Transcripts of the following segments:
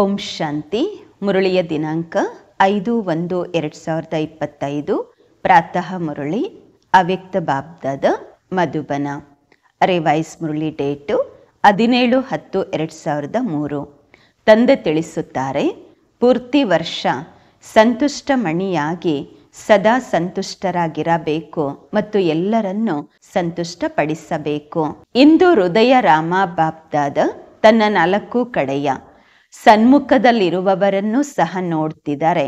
ಓಂ ಶಾಂತಿ. ಮುರಳಿಯ ದಿನಾಂಕ 5/1/2025. ಪ್ರಾತಃ ಮುರಳಿ ಅವ್ಯಕ್ತ ಬಾಬ್ದಾದ ಮಧುಬನ. ರಿವೈಸ್ ಮುರಳಿ ಡೇಟು 17/10/2003. ತಂದೆ ತಿಳಿಸುತ್ತಾರೆ, ಪೂರ್ತಿ ವರ್ಷ ಸಂತುಷ್ಟ ಮಣಿಯಾಗಿ ಸದಾ ಸಂತುಷ್ಟರಾಗಿರಬೇಕು ಮತ್ತು ಎಲ್ಲರನ್ನೂ ಸಂತುಷ್ಟಪಡಿಸಬೇಕು. ಇಂದು ಹೃದಯ ರಾಮ ಬಾಬ್ದಾದ ತನ್ನ 4 ಕಡೆಯ ಸನ್ಮುಖದಲ್ಲಿರುವವರನ್ನು ಸಹ ನೋಡ್ತಿದ್ದಾರೆ.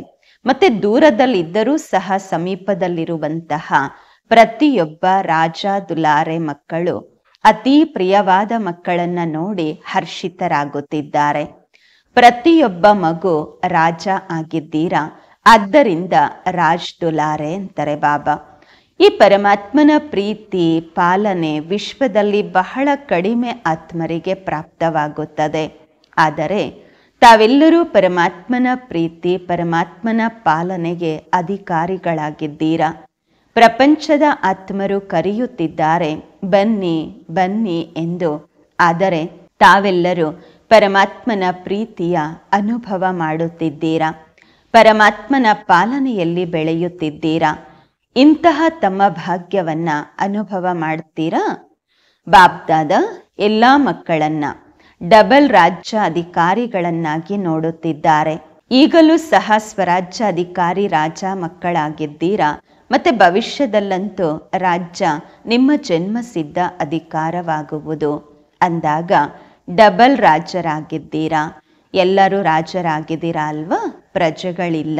ಮತ್ತೆ ದೂರದಲ್ಲಿದ್ದರೂ ಸಹ ಸಮೀಪದಲ್ಲಿರುವಂತಹ ಪ್ರತಿಯೊಬ್ಬ ರಾಜ ದುಲಾರೆ ಮಕ್ಕಳು ಅತಿ ಪ್ರಿಯವಾದ ಮಕ್ಕಳನ್ನ ನೋಡಿ ಹರ್ಷಿತರಾಗುತ್ತಿದ್ದಾರೆ. ಪ್ರತಿಯೊಬ್ಬ ಮಗು ರಾಜ ಆಗಿದ್ದೀರಾ, ಆದ್ದರಿಂದ ರಾಜ್ ದುಲಾರೆ ಅಂತಾರೆ ಬಾಬಾ. ಈ ಪರಮಾತ್ಮನ ಪ್ರೀತಿ ಪಾಲನೆ ವಿಶ್ವದಲ್ಲಿ ಬಹಳ ಕಡಿಮೆ ಆತ್ಮರಿಗೆ ಪ್ರಾಪ್ತವಾಗುತ್ತದೆ. ಆದರೆ ತಾವೆಲ್ಲರೂ ಪರಮಾತ್ಮನ ಪ್ರೀತಿ ಪರಮಾತ್ಮನ ಪಾಲನೆಗೆ ಅಧಿಕಾರಿಗಳಾಗಿದ್ದೀರಾ. ಪ್ರಪಂಚದ ಆತ್ಮರು ಕರೆಯುತ್ತಿದ್ದಾರೆ, ಬನ್ನಿ ಬನ್ನಿ ಎಂದು. ಆದರೆ ತಾವೆಲ್ಲರೂ ಪರಮಾತ್ಮನ ಪ್ರೀತಿಯ ಅನುಭವ ಮಾಡುತ್ತಿದ್ದೀರಾ, ಪರಮಾತ್ಮನ ಪಾಲನೆಯಲ್ಲಿ ಬೆಳೆಯುತ್ತಿದ್ದೀರಾ. ಇಂತಹ ತಮ್ಮ ಭಾಗ್ಯವನ್ನ ಅನುಭವ ಮಾಡ್ತೀರಾ. ಬಾಬ್ದಾದ ಎಲ್ಲ ಮಕ್ಕಳನ್ನ ಡಬಲ್ ರಾಜ್ಯ ಅಧಿಕಾರಿಗಳನ್ನಾಗಿ ನೋಡುತ್ತಿದ್ದಾರೆ. ಈಗಲೂ ಸಹ ಸ್ವರಾಜ್ಯ ಅಧಿಕಾರಿ ರಾಜ ಮಕ್ಕಳಾಗಿದ್ದೀರಾ. ಮತ್ತೆ ಭವಿಷ್ಯದಲ್ಲಂತೂ ರಾಜ್ಯ ನಿಮ್ಮ ಜನ್ಮಸಿದ್ಧ ಅಧಿಕಾರವಾಗುವುದು. ಅಂದಾಗ ಡಬಲ್ ರಾಜರಾಗಿದ್ದೀರಾ. ಎಲ್ಲರೂ ರಾಜರಾಗಿದ್ದೀರಾ ಅಲ್ವಾ? ಪ್ರಜೆಗಳಿಲ್ಲ.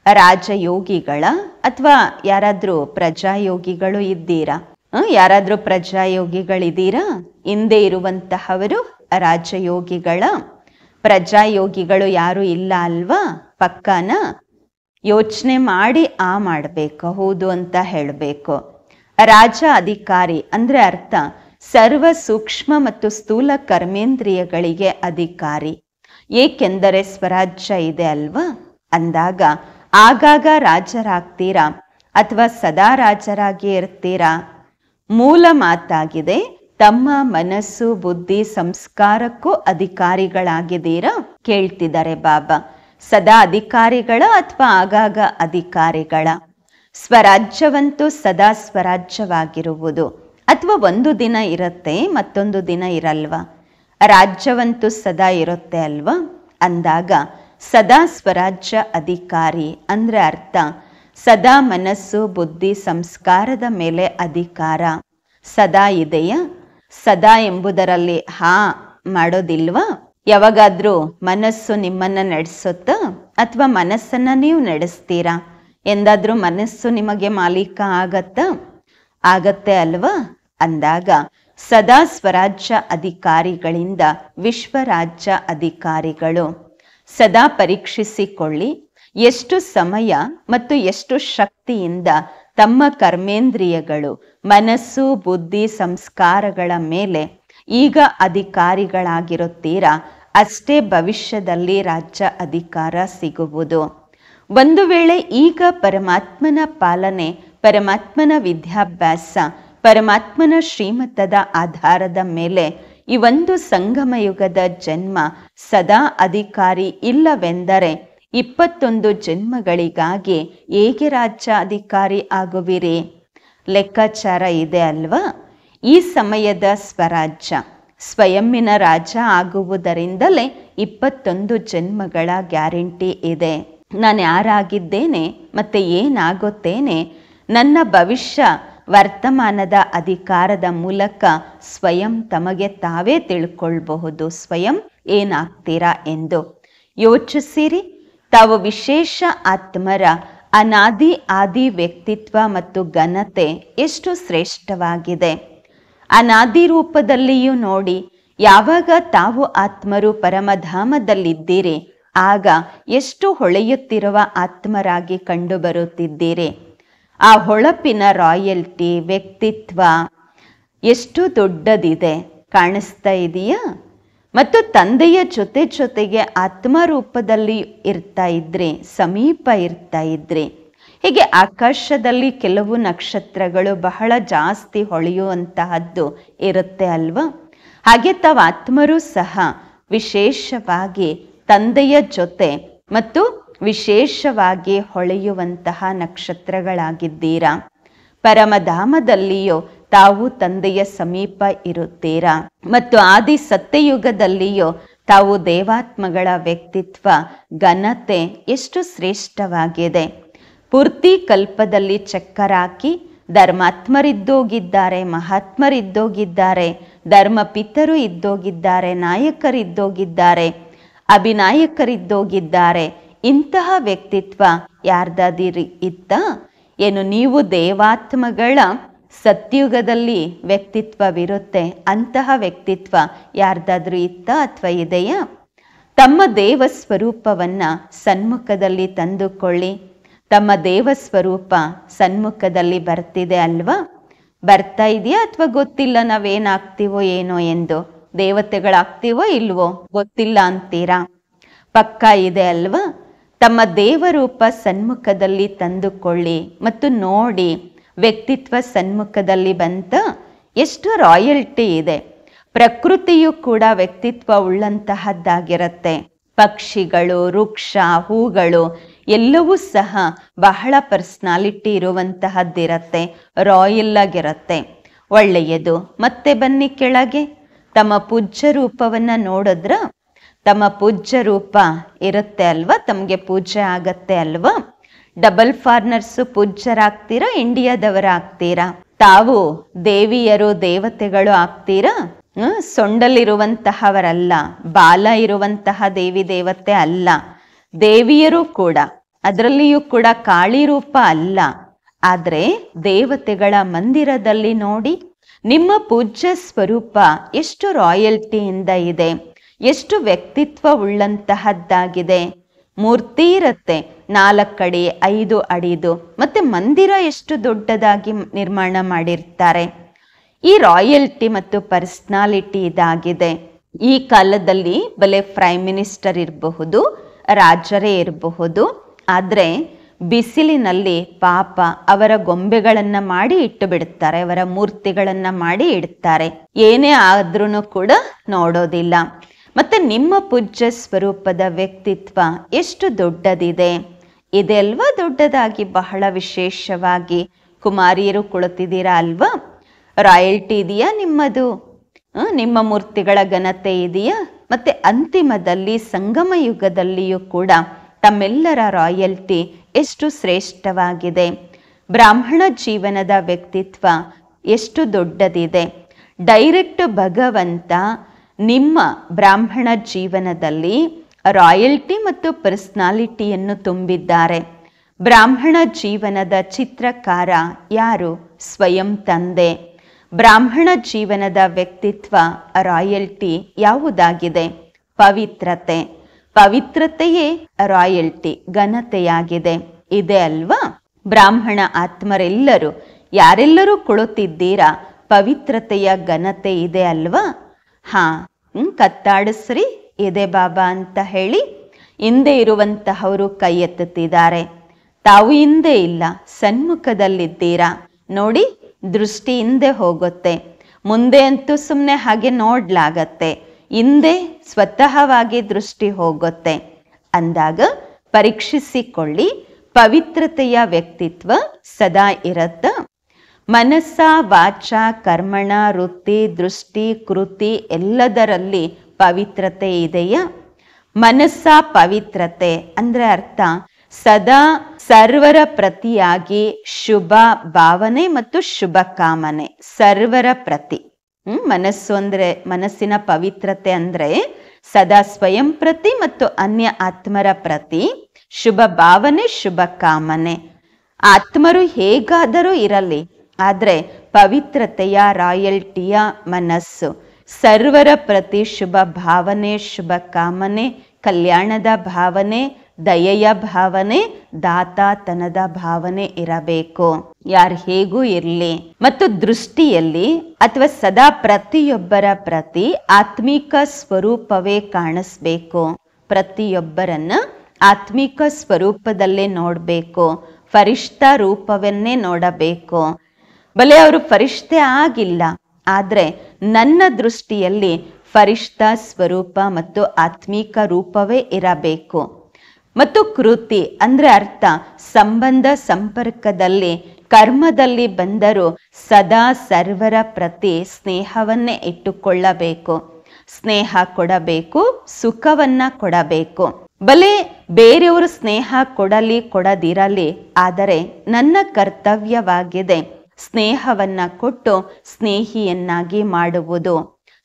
ರಾಜಯೋಗಿಗಳ ಅಥವಾ ಯಾರಾದ್ರೂ ಪ್ರಜಾಯೋಗಿಗಳು ಇದ್ದೀರಾ? ಯಾರಾದ್ರೂ ಪ್ರಜಾಯೋಗಿಗಳಿದ್ದೀರಾ? ಹಿಂದೆ ಇರುವಂತಹವರು ರಾಜಯೋಗಿಗಳ. ಪ್ರಜಾಯೋಗಿಗಳು ಯಾರು ಇಲ್ಲ ಅಲ್ವಾ? ಪಕ್ಕನ ಯೋಚನೆ ಮಾಡಿ ಮಾಡಬೇಕು, ಹೌದು ಅಂತ ಹೇಳಬೇಕು. ರಾಜ ಅಧಿಕಾರಿ ಅಂದ್ರೆ ಅರ್ಥ ಸರ್ವ ಸೂಕ್ಷ್ಮ ಮತ್ತು ಸ್ಥೂಲ ಕರ್ಮೇಂದ್ರಿಯಗಳಿಗೆ ಅಧಿಕಾರಿ. ಏಕೆಂದರೆ ಸ್ವರಾಜ್ಯ ಇದೆ ಅಲ್ವಾ? ಅಂದಾಗ ಆಗಾಗ ರಾಜರಾಗ್ತೀರಾ ಅಥವಾ ಸದಾ ರಾಜರಾಗಿ ಇರ್ತೀರಾ? ಮೂಲ ಮಾತಾಗಿದೆ, ತಮ್ಮ ಮನಸ್ಸು ಬುದ್ಧಿ ಸಂಸ್ಕಾರಕ್ಕೂ ಅಧಿಕಾರಿಗಳಾಗಿದ್ದೀರಾ? ಕೇಳ್ತಿದ್ದಾರೆ ಬಾಬಾ. ಸದಾ ಅಧಿಕಾರಿಗಳ ಅಥವಾ ಆಗಾಗ ಅಧಿಕಾರಿಗಳ? ಸ್ವರಾಜ್ಯವಂತೂ ಸದಾ ಸ್ವರಾಜ್ಯವಾಗಿರುವುದು, ಅಥವಾ ಒಂದು ದಿನ ಇರುತ್ತೆ ಮತ್ತೊಂದು ದಿನ ಇರಲ್ವಾ? ರಾಜ್ಯವಂತೂ ಸದಾ ಇರುತ್ತೆ ಅಲ್ವಾ? ಅಂದಾಗ ಸದಾ ಸ್ವರಾಜ್ಯ ಅಧಿಕಾರಿ ಅಂದ್ರೆ ಅರ್ಥ ಸದಾ ಮನಸ್ಸು ಬುದ್ಧಿ ಸಂಸ್ಕಾರದ ಮೇಲೆ ಅಧಿಕಾರ ಸದಾ ಇದೆಯಾ? ಸದಾ ಎಂಬುದರಲ್ಲಿ ಮಾಡೋದಿಲ್ವಾ? ಯಾವಾಗಾದ್ರೂ ಮನಸ್ಸು ನಿಮ್ಮನ್ನ ನಡೆಸುತ್ತಾ ಅಥವಾ ಮನಸ್ಸನ್ನ ನೀವು ನಡೆಸ್ತೀರಾ? ಎಂದಾದ್ರೂ ಮನಸ್ಸು ನಿಮಗೆ ಮಾಲೀಕ ಆಗತ್ತೆ ಅಲ್ವಾ? ಅಂದಾಗ ಸದಾ ಸ್ವರಾಜ್ಯ ಅಧಿಕಾರಿಗಳಿಂದ ವಿಶ್ವರಾಜ್ಯ ಅಧಿಕಾರಿಗಳು. ಸದಾ ಪರೀಕ್ಷಿಸಿಕೊಳ್ಳಿ, ಎಷ್ಟು ಸಮಯ ಮತ್ತು ಎಷ್ಟು ಶಕ್ತಿಯಿಂದ ತಮ್ಮ ಕರ್ಮೇಂದ್ರಿಯಗಳು ಮನಸ್ಸು ಬುದ್ಧಿ ಸಂಸ್ಕಾರಗಳ ಮೇಲೆ ಈಗ ಅಧಿಕಾರಿಗಳಾಗಿರುತ್ತೀರಾ, ಅಷ್ಟೇ ಭವಿಷ್ಯದಲ್ಲಿ ರಾಜ್ಯ ಅಧಿಕಾರ ಸಿಗುವುದು. ಒಂದು ವೇಳೆ ಈಗ ಪರಮಾತ್ಮನ ಪಾಲನೆ ಪರಮಾತ್ಮನ ವಿದ್ಯಾಭ್ಯಾಸ ಪರಮಾತ್ಮನ ಶ್ರೀಮತದ ಆಧಾರದ ಮೇಲೆ ಈ ಒಂದು ಸಂಗಮಯುಗದ ಜನ್ಮ ಸದಾ ಅಧಿಕಾರಿ ಇಲ್ಲವೆಂದರೆ 21 ಜನ್ಮಗಳಿಗಾಗಿ ಹೇಗೆ ರಾಜ್ಯ ಅಧಿಕಾರಿ ಆಗುವಿರಿ? ಲೆಕ್ಕಾಚಾರ ಇದೆ ಅಲ್ವಾ? ಈ ಸಮಯದ ಸ್ವರಾಜ್ಯ ಸ್ವಯಂನ ರಾಜ ಆಗುವುದರಿಂದಲೇ 21 ಜನ್ಮಗಳ ಗ್ಯಾರಂಟಿ ಇದೆ. ನಾನು ಯಾರಾಗಿದ್ದೇನೆ ಮತ್ತೆ ಏನಾಗುತ್ತೇನೆ, ನನ್ನ ಭವಿಷ್ಯ ವರ್ತಮಾನದ ಅಧಿಕಾರದ ಮೂಲಕ ಸ್ವಯಂ ತಮಗೆ ತಾವೇ ತಿಳ್ಕೊಳ್ಬಹುದು ಸ್ವಯಂ ಏನಾಗ್ತೀರಾ ಎಂದು. ಯೋಚಿಸಿರಿ, ತಾವು ವಿಶೇಷ ಆತ್ಮರ ಅನಾದಿ ಆದಿ ವ್ಯಕ್ತಿತ್ವ ಮತ್ತು ಘನತೆ ಎಷ್ಟು ಶ್ರೇಷ್ಠವಾಗಿದೆ. ಅನಾದಿ ರೂಪದಲ್ಲಿಯೂ ನೋಡಿ, ಯಾವಾಗ ತಾವು ಆತ್ಮರು ಪರಮಧಾಮದಲ್ಲಿದ್ದೀರಿ ಆಗ ಎಷ್ಟು ಹೊಳೆಯುತ್ತಿರುವ ಆತ್ಮರಾಗಿ ಕಂಡುಬರುತ್ತಿದ್ದೀರಿ. ಆ ಹೊಳಪಿನ ರಾಯಲ್ಟಿ ವ್ಯಕ್ತಿತ್ವ ಎಷ್ಟು ದೊಡ್ಡದಿದೆ, ಕಾಣಿಸ್ತಾ ಇದೆಯಾ? ಮತ್ತು ತಂದೆಯ ಜೊತೆಗೆ ಆತ್ಮ ರೂಪದಲ್ಲಿ ಇರ್ತಾ ಇದ್ರಿ, ಸಮೀಪ ಇರ್ತಾ ಇದ್ರಿ. ಹೀಗೆ ಆಕಾಶದಲ್ಲಿ ಕೆಲವು ನಕ್ಷತ್ರಗಳು ಬಹಳ ಜಾಸ್ತಿ ಹೊಳೆಯುವಂತಹದ್ದು ಇರುತ್ತೆ ಅಲ್ವಾ? ಹಾಗೆ ತಾವು ಆತ್ಮರು ಸಹ ವಿಶೇಷವಾಗಿ ತಂದೆಯ ಜೊತೆ ಮತ್ತು ವಿಶೇಷವಾಗಿ ಹೊಳೆಯುವಂತಹ ನಕ್ಷತ್ರಗಳಾಗಿದ್ದೀರಾ. ಪರಮಧಾಮದಲ್ಲಿಯೂ ತಾವು ತಂದೆಯ ಸಮೀಪ ಇರುತ್ತೀರಾ ಮತ್ತು ಆದಿ ಸತ್ಯಯುಗದಲ್ಲಿಯೂ ತಾವು ದೇವಾತ್ಮಗಳ ವ್ಯಕ್ತಿತ್ವ ಘನತೆ ಎಷ್ಟು ಶ್ರೇಷ್ಠವಾಗಿದೆ. ಪೂರ್ತಿ ಕಲ್ಪದಲ್ಲಿ ಚಕ್ಕರ್ ಹಾಕಿ ಧರ್ಮಾತ್ಮರಿದ್ದೋಗಿದ್ದಾರೆ, ಮಹಾತ್ಮರಿದ್ದೋಗಿದ್ದಾರೆ, ಧರ್ಮಪಿತರು ಇದ್ದೋಗಿದ್ದಾರೆ, ನಾಯಕರಿದ್ದೋಗಿದ್ದಾರೆ, ಅಭಿನಾಯಕರಿದ್ದೋಗಿದ್ದಾರೆ. ಇಂತಹ ವ್ಯಕ್ತಿತ್ವ ಯಾರ್ದಾದಿರಿ ಇತ್ತ? ಏನು ನೀವು ದೇವಾತ್ಮಗಳ ಸತ್ಯುಗದಲ್ಲಿ ವ್ಯಕ್ತಿತ್ವವಿರುತ್ತೆ, ಅಂತಹ ವ್ಯಕ್ತಿತ್ವ ಯಾರ್ದಾದ್ರೂ ಇತ್ತ ಅಥವಾ ಇದೆಯಾ? ತಮ್ಮ ದೇವ ಸ್ವರೂಪವನ್ನ ಸನ್ಮುಖದಲ್ಲಿ ತಂದುಕೊಳ್ಳಿ. ತಮ್ಮ ದೇವ ಸ್ವರೂಪ ಸನ್ಮುಖದಲ್ಲಿ ಬರ್ತಿದೆ ಅಲ್ವಾ? ಬರ್ತಾ ಇದೆಯಾ ಅಥವಾ ಗೊತ್ತಿಲ್ಲ ನಾವೇನಾಗ್ತೀವೋ ಏನೋ ಎಂದು? ದೇವತೆಗಳಾಗ್ತೀವೋ ಇಲ್ವೋ ಗೊತ್ತಿಲ್ಲ ಅಂತೀರಾ? ಪಕ್ಕ ಇದೆ ಅಲ್ವಾ? ತಮ್ಮ ದೇವರೂಪ ಸನ್ಮುಖದಲ್ಲಿ ತಂದುಕೊಳ್ಳಿ ಮತ್ತು ನೋಡಿ, ವ್ಯಕ್ತಿತ್ವ ಸನ್ಮುಖದಲ್ಲಿ ಬಂತ ಎಷ್ಟು ರಾಯಲ್ಟಿ ಇದೆ. ಪ್ರಕೃತಿಯು ಕೂಡ ವ್ಯಕ್ತಿತ್ವ ಉಳ್ಳಂತಹದ್ದಾಗಿರುತ್ತೆ. ಪಕ್ಷಿಗಳು, ವೃಕ್ಷ, ಹೂಗಳು ಎಲ್ಲವೂ ಸಹ ಬಹಳ ಪರ್ಸ್ನಾಲಿಟಿ ಇರುವಂತಹದ್ದಿರತ್ತೆ, ರಾಯಲ್ ಆಗಿರತ್ತೆ, ಒಳ್ಳೆಯದು. ಮತ್ತೆ ಬನ್ನಿ ಕೆಳಗೆ. ತಮ್ಮ ಪೂಜ್ಯ ರೂಪವನ್ನ ನೋಡಿದ್ರ? ತಮ್ಮ ಪೂಜ್ಯ ರೂಪ ಇರುತ್ತೆ ಅಲ್ವಾ? ತಮಗೆ ಪೂಜೆ ಆಗತ್ತೆ ಅಲ್ವಾ? ಡಬಲ್ ಫಾರ್ನರ್ಸು ಪೂಜ್ಯರಾಗ್ತೀರಾ? ಇಂಡಿಯಾದವರ ಆಗ್ತೀರಾ? ತಾವು ದೇವಿಯರು ದೇವತೆಗಳು ಆಗ್ತೀರಾ? ಸೊಂಡಲಿರುವಂತಹವರಲ್ಲ, ಬಾಲ ಇರುವಂತಹ ದೇವಿ ದೇವತೆ ಅಲ್ಲ. ದೇವಿಯರು ಕೂಡ, ಅದರಲ್ಲಿಯೂ ಕೂಡ ಕಾಳಿ ರೂಪ ಅಲ್ಲ. ಆದ್ರೆ ದೇವತೆಗಳ ಮಂದಿರದಲ್ಲಿ ನೋಡಿ, ನಿಮ್ಮ ಪೂಜ್ಯ ಸ್ವರೂಪ ಎಷ್ಟು ರಾಯಲ್ಟಿಯಿಂದ ಇದೆ, ಎಷ್ಟು ವ್ಯಕ್ತಿತ್ವ ಉಳ್ಳಂತಹದ್ದಾಗಿದೆ. ಮೂರ್ತಿ ಇರತ್ತೆ 4 ಅಡಿ 5 ಅಡಿದು, ಮತ್ತೆ ಮಂದಿರ ಎಷ್ಟು ದೊಡ್ಡದಾಗಿ ನಿರ್ಮಾಣ ಮಾಡಿರ್ತಾರೆ. ಈ ರಾಯಲ್ಟಿ ಮತ್ತು ಪರ್ಸ್ನಾಲಿಟಿ ಇದಾಗಿದೆ. ಈ ಕಾಲದಲ್ಲಿ ಬಲೆ ಪ್ರೈಮ್ ಮಿನಿಸ್ಟರ್ ಇರಬಹುದು, ರಾಜರೇ ಇರಬಹುದು, ಆದ್ರೆ ಬಿಸಿಲಿನಲ್ಲಿ ಪಾಪ ಅವರ ಗೊಂಬೆಗಳನ್ನ ಮಾಡಿ ಇಟ್ಟು ಬಿಡ್ತಾರೆ, ಅವರ ಮೂರ್ತಿಗಳನ್ನ ಮಾಡಿ ಇಡ್ತಾರೆ. ಏನೇ ಆದ್ರೂ ಕೂಡ ನೋಡೋದಿಲ್ಲ. ಮತ್ತೆ ನಿಮ್ಮ ಪೂಜ್ಯ ಸ್ವರೂಪದ ವ್ಯಕ್ತಿತ್ವ ಎಷ್ಟು ದೊಡ್ಡದಿದೆ. ಇದೆ ಅಲ್ವಾ? ದೊಡ್ಡದಾಗಿ ಬಹಳ ವಿಶೇಷವಾಗಿ ಕುಮಾರಿಯರು ಕುಳಿತಿದ್ದೀರಾ ಅಲ್ವಾ? ರಾಯಲ್ಟಿ ಇದೆಯಾ ನಿಮ್ಮದು? ನಿಮ್ಮ ಮೂರ್ತಿಗಳ ಘನತೆ ಇದೆಯಾ? ಮತ್ತೆ ಅಂತಿಮದಲ್ಲಿ ಸಂಗಮ ಯುಗದಲ್ಲಿಯೂ ಕೂಡ ತಮ್ಮೆಲ್ಲರ ರಾಯಲ್ಟಿ ಎಷ್ಟು ಶ್ರೇಷ್ಠವಾಗಿದೆ. ಬ್ರಾಹ್ಮಣ ಜೀವನದ ವ್ಯಕ್ತಿತ್ವ ಎಷ್ಟು ದೊಡ್ಡದಿದೆ. ಡೈರೆಕ್ಟ್ ಭಗವಂತ ನಿಮ್ಮ ಬ್ರಾಹ್ಮಣ ಜೀವನದಲ್ಲಿ ರಾಯಲ್ಟಿ ಮತ್ತು ಪರ್ಸ್ನಾಲಿಟಿಯನ್ನು ತುಂಬಿದ್ದಾರೆ. ಬ್ರಾಹ್ಮಣ ಜೀವನದ ಚಿತ್ರಕಾರ ಯಾರು? ಸ್ವಯಂ ತಂದೆ. ಬ್ರಾಹ್ಮಣ ಜೀವನದ ವ್ಯಕ್ತಿತ್ವ ರಾಯಲ್ಟಿ ಯಾವುದಾಗಿದೆ? ಪವಿತ್ರತೆ. ಪವಿತ್ರತೆಯೇ ರಾಯಲ್ಟಿ, ಘನತೆಯಾಗಿದೆ. ಇದೆ ಅಲ್ವಾ? ಬ್ರಾಹ್ಮಣ ಆತ್ಮರೆಲ್ಲರೂ ಯಾರೆಲ್ಲರೂ ಕುಳಿತಿದ್ದೀರಾ, ಪವಿತ್ರತೆಯ ಘನತೆ ಇದೆ ಅಲ್ವಾ? ಹಾ, ಕತ್ತಾಡಿಸ್ರಿ ಇದೆ ಬಾಬಾ ಅಂತ ಹೇಳಿ. ಹಿಂದೆ ಇರುವಂತಹವರು ಕೈ ಎತ್ತುತ್ತಿದ್ದಾರೆ. ತಾವು ಹಿಂದೆ ಇಲ್ಲ, ಸನ್ಮುಖದಲ್ಲಿದ್ದೀರಾ. ನೋಡಿ, ದೃಷ್ಟಿ ಹಿಂದೆ ಹೋಗುತ್ತೆ. ಮುಂದೆ ಅಂತೂ ಸುಮ್ಮನೆ ಹಾಗೆ ನೋಡ್ಲಾಗತ್ತೆ, ಹಿಂದೆ ಸ್ವತಃವಾಗಿ ದೃಷ್ಟಿ ಹೋಗುತ್ತೆ. ಅಂದಾಗ ಪರೀಕ್ಷಿಸಿಕೊಳ್ಳಿ, ಪವಿತ್ರತೆಯ ವ್ಯಕ್ತಿತ್ವ ಸದಾ ಇರತ್ತ? ಮನಸ್ಸ, ವಾಚ, ಕರ್ಮಣ, ವೃತ್ತಿ, ದೃಷ್ಟಿ, ಕೃತಿ ಎಲ್ಲದರಲ್ಲಿ ಪವಿತ್ರತೆ ಇದೆಯಾ? ಮನಸ್ಸ ಪವಿತ್ರತೆ ಅಂದ್ರೆ ಅರ್ಥ ಸದಾ ಸರ್ವರ ಪ್ರತಿಯಾಗಿ ಶುಭ ಭಾವನೆ ಮತ್ತು ಶುಭ ಕಾಮನೆ. ಸರ್ವರ ಪ್ರತಿ. ಮನಸ್ಸು ಅಂದ್ರೆ, ಮನಸ್ಸಿನ ಪವಿತ್ರತೆ ಅಂದ್ರೆ ಸದಾ ಸ್ವಯಂ ಪ್ರತಿ ಮತ್ತು ಅನ್ಯ ಆತ್ಮರ ಪ್ರತಿ ಶುಭ ಭಾವನೆ, ಶುಭ ಕಾಮನೆ. ಆತ್ಮರು ಹೇಗಾದರೂ ಇರಲಿ, ಆದ್ರೆ ಪವಿತ್ರತೆಯ ರಾಯಲ್ಟಿಯ ಮನಸ್ಸು. ಸರ್ವರ ಪ್ರತಿ ಶುಭ ಭಾವನೆ, ಶುಭ ಕಾಮನೆ, ಕಲ್ಯಾಣದ ಭಾವನೆ, ದಯೆಯ ಭಾವನೆ, ದಾತಾತನದ ಭಾವನೆ ಇರಬೇಕು. ಯಾರು ಹೇಗೂ ಇರಲಿ. ಮತ್ತು ದೃಷ್ಟಿಯಲ್ಲಿ ಅಥವಾ ಸದಾ ಪ್ರತಿಯೊಬ್ಬರ ಪ್ರತಿ ಆತ್ಮಿಕ ಸ್ವರೂಪವೇ ಕಾಣಿಸ್ಬೇಕು. ಪ್ರತಿಯೊಬ್ಬರನ್ನ ಆತ್ಮಿಕ ಸ್ವರೂಪದಲ್ಲೇ ನೋಡಬೇಕು. ಫರಿಷ್ಠ ರೂಪವನ್ನೇ ನೋಡಬೇಕು. ಬಲೆ ಅವರು ಫರಿಷ್ಠೆ ಆಗಿಲ್ಲ, ಆದ್ರೆ ನನ್ನ ದೃಷ್ಟಿಯಲ್ಲಿ ಫರಿಷ್ಠ ಸ್ವರೂಪ ಮತ್ತು ಆತ್ಮೀಕ ರೂಪವೇ ಇರಬೇಕು. ಮತ್ತು ಕೃತಿ ಅಂದ್ರೆ ಅರ್ಥ ಸಂಬಂಧ ಸಂಪರ್ಕದಲ್ಲಿ ಕರ್ಮದಲ್ಲಿ ಬಂದರೂ ಸದಾ ಸರ್ವರ ಪ್ರತಿ ಸ್ನೇಹವನ್ನೇ ಇಟ್ಟುಕೊಳ್ಳಬೇಕು. ಸ್ನೇಹ ಕೊಡಬೇಕು, ಸುಖವನ್ನ ಕೊಡಬೇಕು. ಬಲೆ ಬೇರೆಯವರು ಸ್ನೇಹ ಕೊಡಲಿ ಕೊಡದಿರಲಿ, ಆದರೆ ನನ್ನ ಕರ್ತವ್ಯವಾಗಿದೆ ಸ್ನೇಹವನ್ನ ಕೊಟ್ಟು ಸ್ನೇಹಿಯನ್ನಾಗಿ ಮಾಡುವುದು,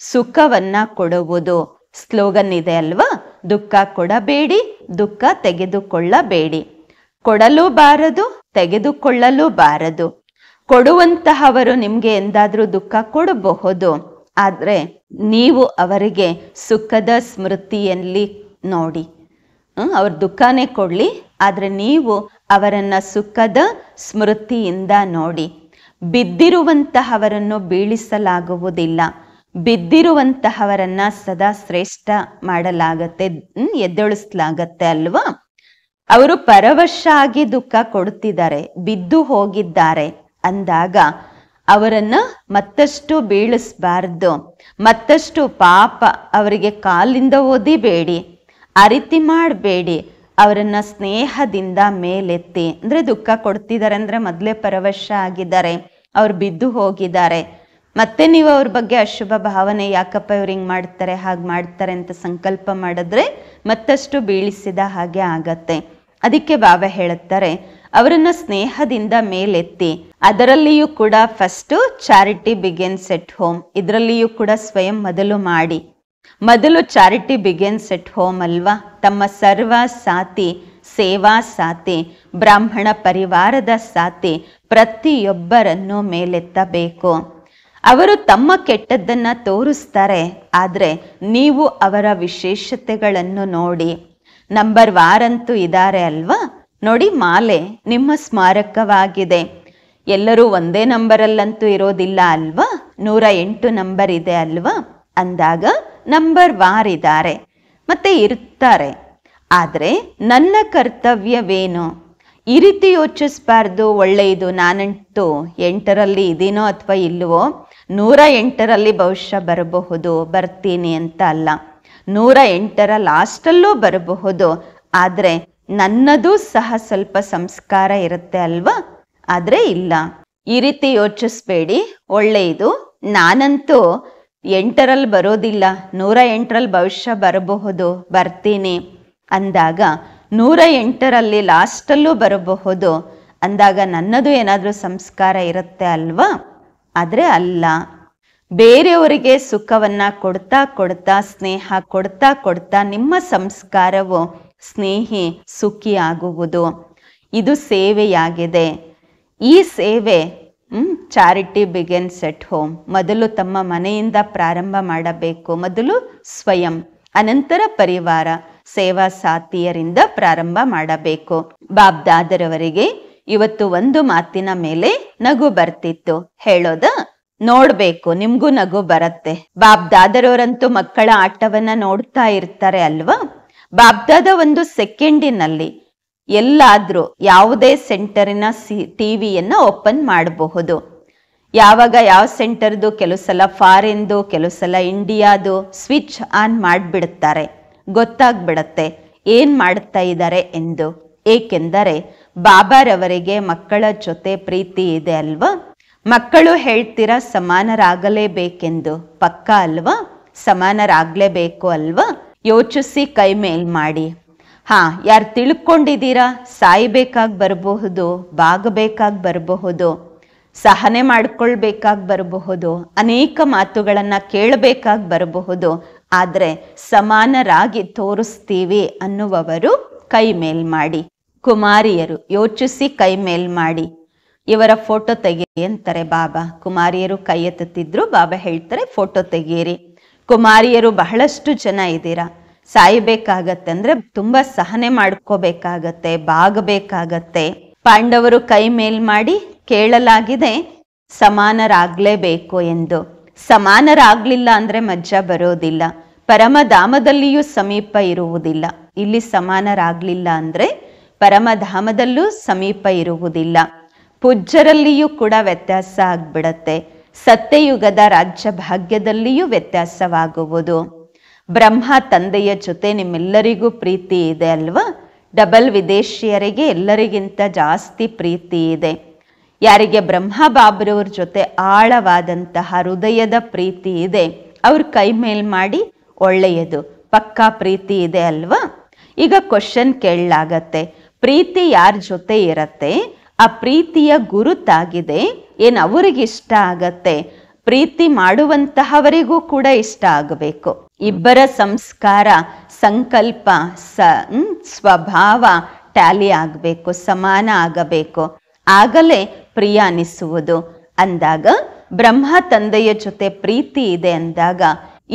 ಸುಖವನ್ನ ಕೊಡುವುದು. ಸ್ಲೋಗನ್ ಇದೆ ಅಲ್ವಾ, ದುಃಖ ಕೊಡಬೇಡಿ, ದುಃಖ ತೆಗೆದುಕೊಳ್ಳಬೇಡಿ. ಕೊಡಲೂ ಬಾರದು, ತೆಗೆದುಕೊಳ್ಳಲೂ ಬಾರದು. ಕೊಡುವಂತಹವರು ನಿಮ್ಗೆ ಎಂದಾದ್ರೂ ದುಃಖ ಕೊಡಬಹುದು, ಆದ್ರೆ ನೀವು ಅವರಿಗೆ ಸುಖದ ಸ್ಮೃತಿಯಲ್ಲಿ ನೋಡಿ. ಅವ್ರ ದುಃಖನೇ ಕೊಡ್ಲಿ, ಆದ್ರೆ ನೀವು ಅವರನ್ನ ಸುಖದ ಸ್ಮೃತಿಯಿಂದ ನೋಡಿ. ಬಿದ್ದಿರುವಂತಹವರನ್ನು ಬೀಳಿಸಲಾಗುವುದಿಲ್ಲ, ಬಿದ್ದಿರುವಂತಹವರನ್ನ ಸದಾ ಶ್ರೇಷ್ಠ ಮಾಡಲಾಗತ್ತೆ, ಎದ್ದೇಳಿಸಲಾಗತ್ತೆ ಅಲ್ವಾ. ಅವರು ಪರವಶ ಆಗಿ ದುಃಖ ಕೊಡುತ್ತಿದ್ದಾರೆ, ಬಿದ್ದು ಹೋಗಿದ್ದಾರೆ ಅಂದಾಗ ಅವರನ್ನ ಮತ್ತಷ್ಟು ಬೀಳಿಸಬಾರ್ದು, ಮತ್ತಷ್ಟು ಪಾಪ ಅವರಿಗೆ ಕಾಲಿಂದ ಓದಿಬೇಡಿ, ಆ ರೀತಿ ಮಾಡಬೇಡಿ. ಅವರನ್ನ ಸ್ನೇಹದಿಂದ ಮೇಲೆತ್ತಿ, ಅಂದ್ರೆ ದುಃಖ ಕೊಡ್ತಿದ್ದಾರೆ ಅಂದ್ರೆ ಮೊದಲೇ ಪರವಶ ಆಗಿದ್ದಾರೆ, ಅವ್ರು ಬಿದ್ದು ಹೋಗಿದ್ದಾರೆ, ಮತ್ತೆ ನೀವು ಅವ್ರ ಬಗ್ಗೆ ಅಶುಭ ಭಾವನೆ, ಯಾಕಪ್ಪ ಇವ್ರು ಹಿಂಗ್ ಮಾಡ್ತಾರೆ ಹಾಗೆ ಮಾಡ್ತಾರೆ ಅಂತ ಸಂಕಲ್ಪ ಮಾಡಿದ್ರೆ ಮತ್ತಷ್ಟು ಬೀಳಿಸಿದ ಹಾಗೆ ಆಗತ್ತೆ. ಅದಕ್ಕೆ ಬಾಬಾ ಹೇಳುತ್ತಾರೆ ಅವರನ್ನ ಸ್ನೇಹದಿಂದ ಮೇಲೆತ್ತಿ. ಅದರಲ್ಲಿಯೂ ಕೂಡ first charity begins at home, ಇದರಲ್ಲಿಯೂ ಕೂಡ ಸ್ವಯಂ ಮೊದಲು ಮಾಡಿ. ಮೊದಲು ಚಾರಿಟಿ ಬಿಗಿನ್ಸ್ ಎಟ್ ಹೋಮ್ ಅಲ್ವಾ. ತಮ್ಮ ಸರ್ವ ಸಾತಿ, ಸೇವಾ ಸಾತಿ, ಬ್ರಾಹ್ಮಣ ಪರಿವಾರದ ಸಾತಿ ಪ್ರತಿಯೊಬ್ಬರನ್ನು ಮೇಲೆತ್ತಬೇಕು. ಅವರು ತಮ್ಮ ಕೆಟ್ಟದ್ದನ್ನ ತೋರಿಸ್ತಾರೆ, ಆದ್ರೆ ನೀವು ಅವರ ವಿಶೇಷತೆಗಳನ್ನು ನೋಡಿ. ನಂಬರ್ ವಾರಂತೂ ಇದ್ದಾರೆ ಅಲ್ವಾ. ನೋಡಿ, ಮಾಲೆ ನಿಮ್ಮ ಸ್ಮಾರಕವಾಗಿದೆ. ಎಲ್ಲರೂ ಒಂದೇ ನಂಬರಲ್ಲಂತೂ ಇರೋದಿಲ್ಲ ಅಲ್ವಾ, 108 ನಂಬರ್ ಇದೆ ಅಲ್ವಾ. ಅಂದಾಗ ನಂಬರ್ ವಾರ್ ಇದ್ದಾರೆ, ಮತ್ತೆ ಇರ್ತಾರೆ. ಆದ್ರೆ ನನ್ನ ಕರ್ತವ್ಯವೇನು? ಈ ರೀತಿ ಯೋಚಿಸ್ಬಾರ್ದು. ಒಳ್ಳೆಯದು, ನಾನಂತೂ 8ರಲ್ಲಿ ಇದೀನೋ ಅಥವಾ ಇಲ್ವೋ, 108ರಲ್ಲಿ ಬಹುಶಃ ಬರಬಹುದು, ಬರ್ತೀನಿ ಅಂತ ಅಲ್ಲ. 108ರ ಲಾಸ್ಟಲ್ಲೂ ಬರಬಹುದು, ಆದ್ರೆ ನನ್ನದು ಸಹ ಸ್ವಲ್ಪ ಸಂಸ್ಕಾರ ಇರುತ್ತೆ ಅಲ್ವಾ. ಆದ್ರೆ ಇಲ್ಲ, ಈ ರೀತಿ ಯೋಚಿಸ್ಬೇಡಿ. ಒಳ್ಳೆಯದು, ನಾನಂತೂ 8ರಲ್ಲಿ ಬರೋದಿಲ್ಲ, 108ರಲ್ಲಿ ಬಹುಶಃ ಬರಬಹುದು, ಬರ್ತೀನಿ ಅಂದಾಗ 108ರಲ್ಲಿ ಲಾಸ್ಟಲ್ಲೂ ಬರಬಹುದು ಅಂದಾಗ ನನ್ನದು ಏನಾದರೂ ಸಂಸ್ಕಾರ ಇರುತ್ತೆ ಅಲ್ವಾ. ಆದರೆ ಅಲ್ಲ, ಬೇರೆಯವರಿಗೆ ಸುಖವನ್ನ ಕೊಡ್ತಾ ಕೊಡ್ತಾ, ಸ್ನೇಹ ಕೊಡ್ತಾ ಕೊಡ್ತಾ ನಿಮ್ಮ ಸಂಸ್ಕಾರವು ಸ್ನೇಹಿ ಸುಖಿ ಆಗುವುದು. ಇದು ಸೇವೆಯಾಗಿದೆ. ಈ ಸೇವೆ ಚಾರಿಟಿ ಬಿಗಿನ್ಸ್ ಎಟ್ ಹೋಮ್. ಮೊದಲು ತಮ್ಮ ಮನೆಯಿಂದ ಪ್ರಾರಂಭ ಮಾಡಬೇಕು. ಮೊದಲು ಸ್ವಯಂ, ಅನಂತರ ಪರಿವಾರ, ಸೇವಾ ಸಾಥಿಯರಿಂದ ಪ್ರಾರಂಭ ಮಾಡಬೇಕು. ಬಾಬ್ದಾದರವರಿಗೆ ಇವತ್ತು ಒಂದು ಮಾತಿನ ಮೇಲೆ ನಗು ಬರ್ತಿತ್ತು. ಹೇಳೋದ ನೋಡ್ಬೇಕು, ನಿಮ್ಗೂ ನಗು ಬರುತ್ತೆ. ಬಾಬ್ದಾದರವರಂತೂ ಮಕ್ಕಳ ಆಟವನ್ನ ನೋಡ್ತಾ ಇರ್ತಾರೆ ಅಲ್ವಾ. ಬಾಬ್ದಾದ ಒಂದು ಸೆಕೆಂಡಿನಲ್ಲಿ ಎಲ್ಲಾದ್ರೂ ಯಾವುದೇ ಸೆಂಟರಿನ ಟಿವಿಯನ್ನ ಓಪನ್ ಮಾಡಬಹುದು. ಯಾವಾಗ ಯಾವ ಸೆಂಟರ್ದು, ಕೆಲವು ಸಲ ಫಾರಿನ್ದು, ಕೆಲವು ಸಲ ಇಂಡಿಯಾದು ಸ್ವಿಚ್ ಆನ್ ಮಾಡಿಬಿಡುತ್ತಾರೆ. ಗೊತ್ತಾಗ್ಬಿಡತ್ತೆ ಏನ್ ಮಾಡ್ತಾ ಇದ್ದಾರೆ ಎಂದು. ಏಕೆಂದರೆ ಬಾಬಾರವರಿಗೆ ಮಕ್ಕಳ ಜೊತೆ ಪ್ರೀತಿ ಇದೆ ಅಲ್ವಾ. ಮಕ್ಕಳು ಹೇಳ್ತೀರಾ ಸಮಾನರಾಗಲೇಬೇಕೆಂದು, ಪಕ್ಕ ಅಲ್ವಾ? ಸಮಾನರಾಗ್ಲೇಬೇಕು ಅಲ್ವಾ? ಯೋಚಿಸಿ ಕೈ ಮೇಲ್ ಮಾಡಿ. ಯಾರು ತಿಳ್ಕೊಂಡಿದ್ದೀರಾ? ಸಾಯ್ಬೇಕಾಗಿ ಬರಬಹುದು, ಬಾಗಬೇಕಾಗಿ ಬರಬಹುದು, ಸಹನೆ ಮಾಡ್ಕೊಳ್ಬೇಕಾಗಿ ಬರಬಹುದು, ಅನೇಕ ಮಾತುಗಳನ್ನ ಕೇಳಬೇಕಾಗಿ ಬರಬಹುದು. ಆದ್ರೆ ಸಮಾನರಾಗಿ ತೋರಿಸ್ತೀವಿ ಅನ್ನುವವರು ಕೈ ಮೇಲ್ ಮಾಡಿ. ಕುಮಾರಿಯರು ಯೋಚಿಸಿ ಕೈ ಮೇಲ್ ಮಾಡಿ. ಇವರ ಫೋಟೋ ತೆಗೀರಿ ಅಂತಾರೆ ಬಾಬಾ. ಕುಮಾರಿಯರು ಕೈ ಎತ್ತುತ್ತಿದ್ರು, ಬಾಬಾ ಹೇಳ್ತಾರೆ ಫೋಟೋ ತೆಗೀರಿ. ಕುಮಾರಿಯರು ಬಹಳಷ್ಟು ಜನ ಇದ್ದೀರಾ. ಸಾಯಬೇಕಾಗತ್ತೆ ಅಂದ್ರೆ ತುಂಬಾ ಸಹನೆ ಮಾಡ್ಕೋಬೇಕಾಗತ್ತೆ, ಬಾಗಬೇಕಾಗತ್ತೆ. ಪಾಂಡವರು ಕೈ ಮೇಲ್ ಮಾಡಿ. ಕೇಳಲಾಗಿದೆ ಸಮಾನರಾಗ್ಲೇಬೇಕು ಎಂದು. ಸಮಾನರಾಗ್ಲಿಲ್ಲ ಅಂದ್ರೆ ಮಜ್ಜಾ ಬರೋದಿಲ್ಲ. ಪರಮಧಾಮದಲ್ಲಿಯೂ ಸಮೀಪ ಇರುವುದಿಲ್ಲ. ಇಲ್ಲಿ ಸಮಾನರಾಗ್ಲಿಲ್ಲ ಅಂದ್ರೆ ಪರಮಧಾಮದಲ್ಲೂ ಸಮೀಪ ಇರುವುದಿಲ್ಲ. ಪೂಜ್ಯರಲ್ಲಿಯೂ ಕೂಡ ವ್ಯತ್ಯಾಸ ಆಗ್ಬಿಡತ್ತೆ. ಸತ್ಯಯುಗದ ರಾಜ್ಯ ಭಾಗ್ಯದಲ್ಲಿಯೂ ವ್ಯತ್ಯಾಸವಾಗುವುದು. ಬ್ರಹ್ಮ ತಂದೆಯ ಜೊತೆ ನಿಮ್ಮೆಲ್ಲರಿಗೂ ಪ್ರೀತಿ ಇದೆ ಅಲ್ವಾ? ಡಬಲ್ ವಿದೇಶಿಯರಿಗೆ ಎಲ್ಲರಿಗಿಂತ ಜಾಸ್ತಿ ಪ್ರೀತಿ ಇದೆ. ಯಾರಿಗೆ ಬ್ರಹ್ಮ ಬಾಬ್ರವ್ರ ಜೊತೆ ಆಳವಾದಂತಹ ಹೃದಯದ ಪ್ರೀತಿ ಇದೆ ಅವ್ರ ಕೈ ಮೇಲ್ ಮಾಡಿ, ಒಳ್ಳೆಯದು, ಪಕ್ಕಾ ಪ್ರೀತಿ ಇದೆ ಅಲ್ವಾ? ಈಗ ಕ್ವಶನ್ ಕೇಳಲಾಗತ್ತೆ, ಪ್ರೀತಿ ಯಾರ ಜೊತೆ ಇರತ್ತೆ? ಆ ಪ್ರೀತಿಯ ಗುರುತಾಗಿದೆ. ಏನ್ ಅವ್ರಿಗಿಷ್ಟ ಆಗತ್ತೆ? ಪ್ರೀತಿ ಮಾಡುವಂತಹವರಿಗೂ ಕೂಡ ಇಷ್ಟ ಆಗಬೇಕು. ಇಬ್ಬರ ಸಂಸ್ಕಾರ, ಸಂಕಲ್ಪ, ಸ್ವಭಾವ ಟ್ಯಾಲಿ ಆಗಬೇಕು, ಸಮಾನ ಆಗಬೇಕು. ಆಗಲೇ ಪ್ರಿಯ ಅನಿಸುವುದು. ಅಂದಾಗ ಬ್ರಹ್ಮ ತಂದೆಯ ಜೊತೆ ಪ್ರೀತಿ ಇದೆ ಅಂದಾಗ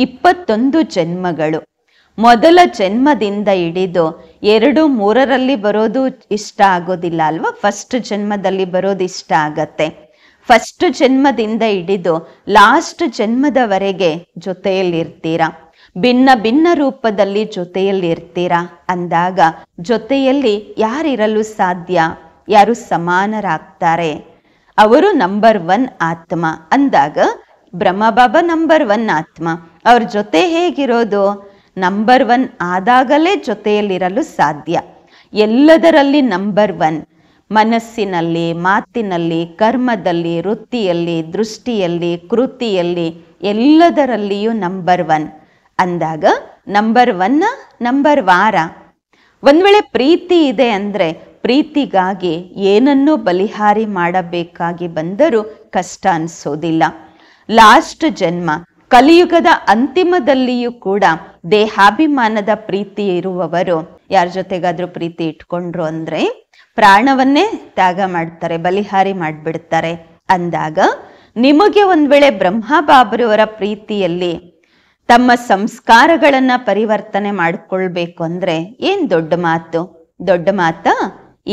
21 ಜನ್ಮಗಳು, ಮೊದಲ ಜನ್ಮದಿಂದ ಹಿಡಿದು 2, 3ರಲ್ಲಿ ಬರೋದು ಇಷ್ಟ ಆಗೋದಿಲ್ಲ ಅಲ್ವಾ? ಫಸ್ಟ್ ಜನ್ಮದಲ್ಲಿ ಬರೋದು ಇಷ್ಟ ಆಗತ್ತೆ. ಫಸ್ಟ್ ಜನ್ಮದಿಂದ ಹಿಡಿದು ಲಾಸ್ಟ್ ಜನ್ಮದವರೆಗೆ ಜೊತೆಯಲ್ಲಿರ್ತೀರಾ. ಭಿನ್ನ ಭಿನ್ನ ರೂಪದಲ್ಲಿ ಜೊತೆಯಲ್ಲಿರ್ತೀರಾ. ಅಂದಾಗ ಜೊತೆಯಲ್ಲಿ ಯಾರಿರಲು ಸಾಧ್ಯ? ಯಾರು ಸಮಾನರಾಗ್ತಾರೆ? ಅವರು ನಂಬರ್ 1 ಆತ್ಮ. ಅಂದಾಗ ಬ್ರಹ್ಮಬಾಬಾ ನಂಬರ್ 1 ಆತ್ಮ. ಅವ್ರ ಜೊತೆ ಹೇಗಿರೋದು? ನಂಬರ್ 1 ಆದಾಗಲೇ ಜೊತೆಯಲ್ಲಿರಲು ಸಾಧ್ಯ. ಎಲ್ಲದರಲ್ಲಿ ನಂಬರ್ 1, ಮನಸ್ಸಿನಲ್ಲಿ, ಮಾತಿನಲ್ಲಿ, ಕರ್ಮದಲ್ಲಿ, ವೃತ್ತಿಯಲ್ಲಿ, ದೃಷ್ಟಿಯಲ್ಲಿ, ಕೃತಿಯಲ್ಲಿ, ಎಲ್ಲದರಲ್ಲಿಯೂ ನಂಬರ್ 1. ಅಂದಾಗ ನಂಬರ್ 1 ನಂಬರ್ ವಾರ. ಒಂದ್ ವೇಳೆ ಪ್ರೀತಿ ಇದೆ ಅಂದ್ರೆ ಪ್ರೀತಿಗಾಗಿ ಏನನ್ನೂ ಬಲಿಹಾರಿ ಮಾಡಬೇಕಾಗಿ ಬಂದರೂ ಕಷ್ಟ ಅನ್ಸೋದಿಲ್ಲ. ಲಾಸ್ಟ್ ಜನ್ಮ ಕಲಿಯುಗದ ಅಂತಿಮದಲ್ಲಿಯೂ ಕೂಡ ದೇಹಾಭಿಮಾನದ ಪ್ರೀತಿ ಇರುವವರು ಯಾರ ಜೊತೆಗಾದ್ರೂ ಪ್ರೀತಿ ಇಟ್ಕೊಂಡ್ರು ಅಂದ್ರೆ ಪ್ರಾಣವನ್ನೇ ತ್ಯಾಗ ಮಾಡ್ತಾರೆ, ಬಲಿಹಾರಿ ಮಾಡ್ಬಿಡ್ತಾರೆ. ಅಂದಾಗ ನಿಮಗೆ ಒಂದ್ ವೇಳೆ ಬ್ರಹ್ಮ ಬಾಬರವರ ಪ್ರೀತಿಯಲ್ಲಿ ತಮ್ಮ ಸಂಸ್ಕಾರಗಳನ್ನ ಪರಿವರ್ತನೆ ಮಾಡ್ಕೊಳ್ಬೇಕು ಅಂದ್ರೆ ಏನ್ ದೊಡ್ಡ ಮಾತು? ದೊಡ್ಡ ಮಾತಾ?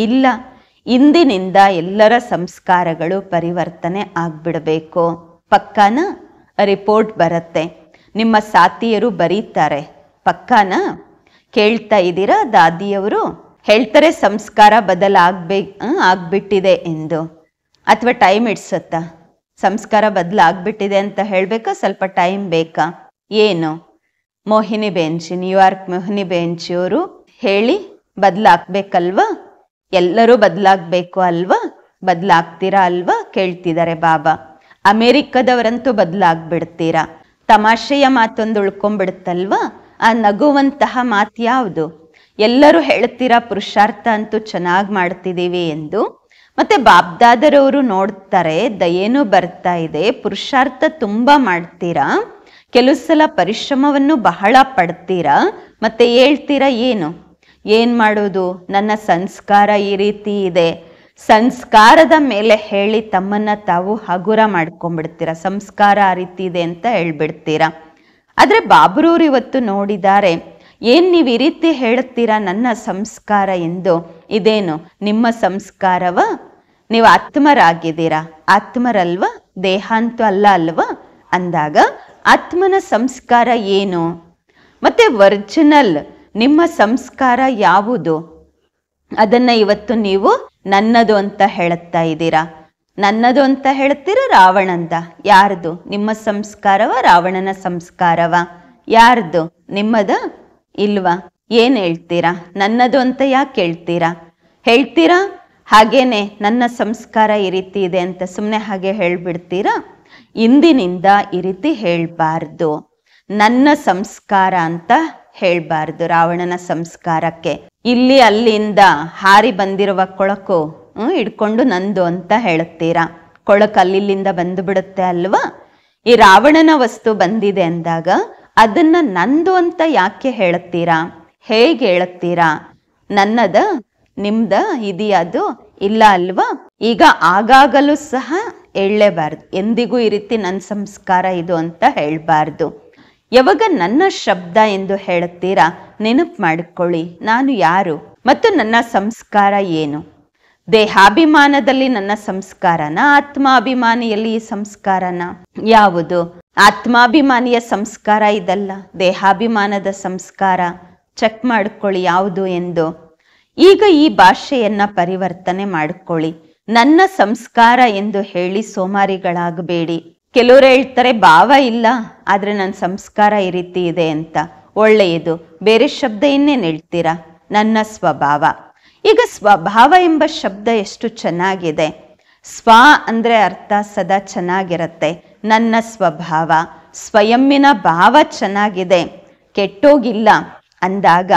ಇಲ್ಲ. ಇಂದಿನಿಂದ ಎಲ್ಲರ ಸಂಸ್ಕಾರಗಳು ಪರಿವರ್ತನೆ ಆಗ್ಬಿಡ್ಬೇಕು. ಪಕ್ಕಾನ? ರಿಪೋರ್ಟ್ ಬರುತ್ತೆ, ನಿಮ್ಮ ಸಾಥಿಯರು ಬರೀತಾರೆ. ಪಕ್ಕಾನ? ಕೇಳ್ತಾ ಇದ್ದೀರಾ? ದಾದಿಯವರು ಹೇಳ್ತಾರೆ ಸಂಸ್ಕಾರ ಆಗ್ಬಿಟ್ಟಿದೆ ಎಂದು. ಅಥವಾ ಟೈಮ್ ಇಡ್ಸತ್ತಾ? ಸಂಸ್ಕಾರ ಬದಲಾಗ್ಬಿಟ್ಟಿದೆ ಅಂತ ಹೇಳ್ಬೇಕಾ? ಸ್ವಲ್ಪ ಟೈಮ್ ಬೇಕಾ? ಏನು? ಮೋಹಿನಿ ಬೆಂಚಿ, ನ್ಯೂಯಾರ್ಕ್ ಮೋಹಿನಿ ಬೆಂಚಿಯವರು ಹೇಳಿ ಬದಲಾಗ್ಬೇಕಲ್ವಾ? ಎಲ್ಲರೂ ಬದಲಾಗ್ಬೇಕು ಅಲ್ವಾ? ಬದಲಾಗ್ತೀರಾ ಅಲ್ವಾ? ಕೇಳ್ತಿದ್ದಾರೆ ಬಾಬಾ. ಅಮೆರಿಕದವರಂತೂ ಬದಲಾಗ್ಬಿಡ್ತೀರಾ. ತಮಾಷೆಯ ಮಾತೊಂದು ಉಳ್ಕೊಂಡ್ಬಿಡುತ್ತಲ್ವಾ? ಆ ನಗುವಂತಹ ಮಾತು ಯಾವುದು? ಎಲ್ಲರೂ ಹೇಳ್ತೀರಾ ಪುರುಷಾರ್ಥ ಅಂತೂ ಚೆನ್ನಾಗಿ ಮಾಡ್ತಿದ್ದೀವಿ ಎಂದು. ಮತ್ತೆ ಬಾಬ್ದಾದರವರು ನೋಡ್ತಾರೆ, ದಯೇನೂ ಬರ್ತಾ ಇದೆ, ಪುರುಷಾರ್ಥ ತುಂಬಾ ಮಾಡ್ತೀರಾ, ಕೆಲವು ಸಲ ಪರಿಶ್ರಮವನ್ನು ಬಹಳ ಪಡ್ತೀರಾ, ಮತ್ತೆ ಹೇಳ್ತೀರಾ ಏನ್ ಮಾಡೋದು? ನನ್ನ ಸಂಸ್ಕಾರ ಈ ರೀತಿ ಇದೆ. ಸಂಸ್ಕಾರದ ಮೇಲೆ ಹೇಳಿ ತಮ್ಮನ್ನ ತಾವು ಹಗುರ ಮಾಡ್ಕೊಂಡ್ಬಿಡ್ತೀರಾ. ಸಂಸ್ಕಾರ ಆ ರೀತಿ ಇದೆ ಅಂತ ಹೇಳ್ಬಿಡ್ತೀರಾ. ಆದ್ರೆ ಬಾಬ್ರವ್ರು ಇವತ್ತು ನೋಡಿದ್ದಾರೆ, ಏನ್ ನೀವು ಈ ರೀತಿ ಹೇಳ್ತೀರಾ ನನ್ನ ಸಂಸ್ಕಾರ ಎಂದು? ಇದೇನು ನಿಮ್ಮ ಸಂಸ್ಕಾರವ? ನೀವು ಆತ್ಮರಾಗಿದ್ದೀರಾ. ಆತ್ಮರಲ್ವಾ? ದೇಹ ಅಂತೂ ಅಲ್ಲ ಅಲ್ವಾ? ಅಂದಾಗ ಆತ್ಮನ ಸಂಸ್ಕಾರ ಏನು? ಮತ್ತೆ ಒರಿಜಿನಲ್ ನಿಮ್ಮ ಸಂಸ್ಕಾರ ಯಾವುದು? ಅದನ್ನ ಇವತ್ತು ನೀವು ನನ್ನದು ಅಂತ ಹೇಳುತ್ತಾ ಇದ್ದೀರಾ. ನನ್ನದು ಅಂತ ಹೇಳ್ತೀರಾ, ರಾವಣಂದ? ಯಾರ್ದು? ನಿಮ್ಮ ಸಂಸ್ಕಾರವ ರಾವಣನ ಸಂಸ್ಕಾರವ? ಯಾರ್ದು? ನಿಮ್ಮದ ಇಲ್ವಾ? ಏನ್ ಹೇಳ್ತೀರಾ? ನನ್ನದು ಅಂತ ಯಾಕೆ ಹೇಳ್ತೀರಾ? ಹೇಳ್ತೀರಾ ಹಾಗೇನೆ ನನ್ನ ಸಂಸ್ಕಾರ ಈ ರೀತಿ ಇದೆ ಅಂತ ಸುಮ್ಮನೆ ಹಾಗೆ ಹೇಳ್ಬಿಡ್ತೀರಾ? ಇಂದಿನಿಂದ ಈ ರೀತಿ ಹೇಳ್ಬಾರ್ದು. ನನ್ನ ಸಂಸ್ಕಾರ ಅಂತ ಹೇಳ್ಬಾರ್ದು. ರಾವಣನ ಸಂಸ್ಕಾರಕ್ಕೆ ಇಲ್ಲಿ ಅಲ್ಲಿಂದ ಹಾರಿ ಬಂದಿರುವ ಕೊಳಕು ಹಿಡ್ಕೊಂಡು ನಂದು ಅಂತ ಹೇಳುತ್ತೀರಾ. ಕೊಳಕು ಅಲ್ಲಿಂದ ಬಂದು ಬಿಡುತ್ತೆ ಅಲ್ವಾ? ಈ ರಾವಣನ ವಸ್ತು ಬಂದಿದೆ ಅಂದಾಗ ಅದನ್ನ ನಂದು ಅಂತ ಯಾಕೆ ಹೇಳುತ್ತೀರಾ? ಹೇಗೆ ಹೇಳುತ್ತೀರಾ? ನನ್ನದ? ನಿಮ್ದ? ಇದೆಯದು? ಇಲ್ಲ ಅಲ್ವಾ? ಈಗ ಆಗಾಗಲೂ ಸಹ ಹೇಳಲೇಬಾರ್ದು. ಎಂದಿಗೂ ಈ ರೀತಿ ನನ್ನ ಸಂಸ್ಕಾರ ಇದು ಅಂತ ಹೇಳ್ಬಾರ್ದು. ಯಾವಾಗ ನನ್ನ ಶಬ್ದ ಎಂದು ಹೇಳುತ್ತೀರಾ, ನೆನಪು ಮಾಡಿಕೊಳ್ಳಿ, ನಾನು ಯಾರು ಮತ್ತು ನನ್ನ ಸಂಸ್ಕಾರ ಏನು? ದೇಹಾಭಿಮಾನದಲ್ಲಿ ನನ್ನ ಸಂಸ್ಕಾರನ, ಆತ್ಮಾಭಿಮಾನಿಯಲ್ಲಿ ಈ ಸಂಸ್ಕಾರನ? ಯಾವುದು? ಆತ್ಮಾಭಿಮಾನಿಯ ಸಂಸ್ಕಾರ ಇದಲ್ಲ, ದೇಹಾಭಿಮಾನದ ಸಂಸ್ಕಾರ. ಚೆಕ್ ಮಾಡಿಕೊಳ್ಳಿ ಯಾವುದು ಎಂದು. ಈಗ ಈ ಭಾಷೆಯನ್ನ ಪರಿವರ್ತನೆ ಮಾಡಿಕೊಳ್ಳಿ. ನನ್ನ ಸಂಸ್ಕಾರ ಎಂದು ಹೇಳಿ ಸೋಮಾರಿಗಳಾಗಬೇಡಿ. ಕೆಲವರು ಹೇಳ್ತಾರೆ ಭಾವ ಇಲ್ಲ, ಆದರೆ ನನ್ನ ಸಂಸ್ಕಾರ ಈ ರೀತಿ ಇದೆ ಅಂತ. ಒಳ್ಳೆಯದು. ಬೇರೆ ಶಬ್ದ ಇನ್ನೇನು ಹೇಳ್ತೀರಾ? ನನ್ನ ಸ್ವಭಾವ. ಈಗ ಸ್ವಭಾವ ಎಂಬ ಶಬ್ದ ಎಷ್ಟು ಚೆನ್ನಾಗಿದೆ. ಸ್ವ ಅಂದರೆ ಅರ್ಥ ಸದಾ ಚೆನ್ನಾಗಿರುತ್ತೆ. ನನ್ನ ಸ್ವಭಾವ, ಸ್ವಯಂನ ಭಾವ ಚೆನ್ನಾಗಿದೆ, ಕೆಟ್ಟೋಗಿಲ್ಲ ಅಂದಾಗ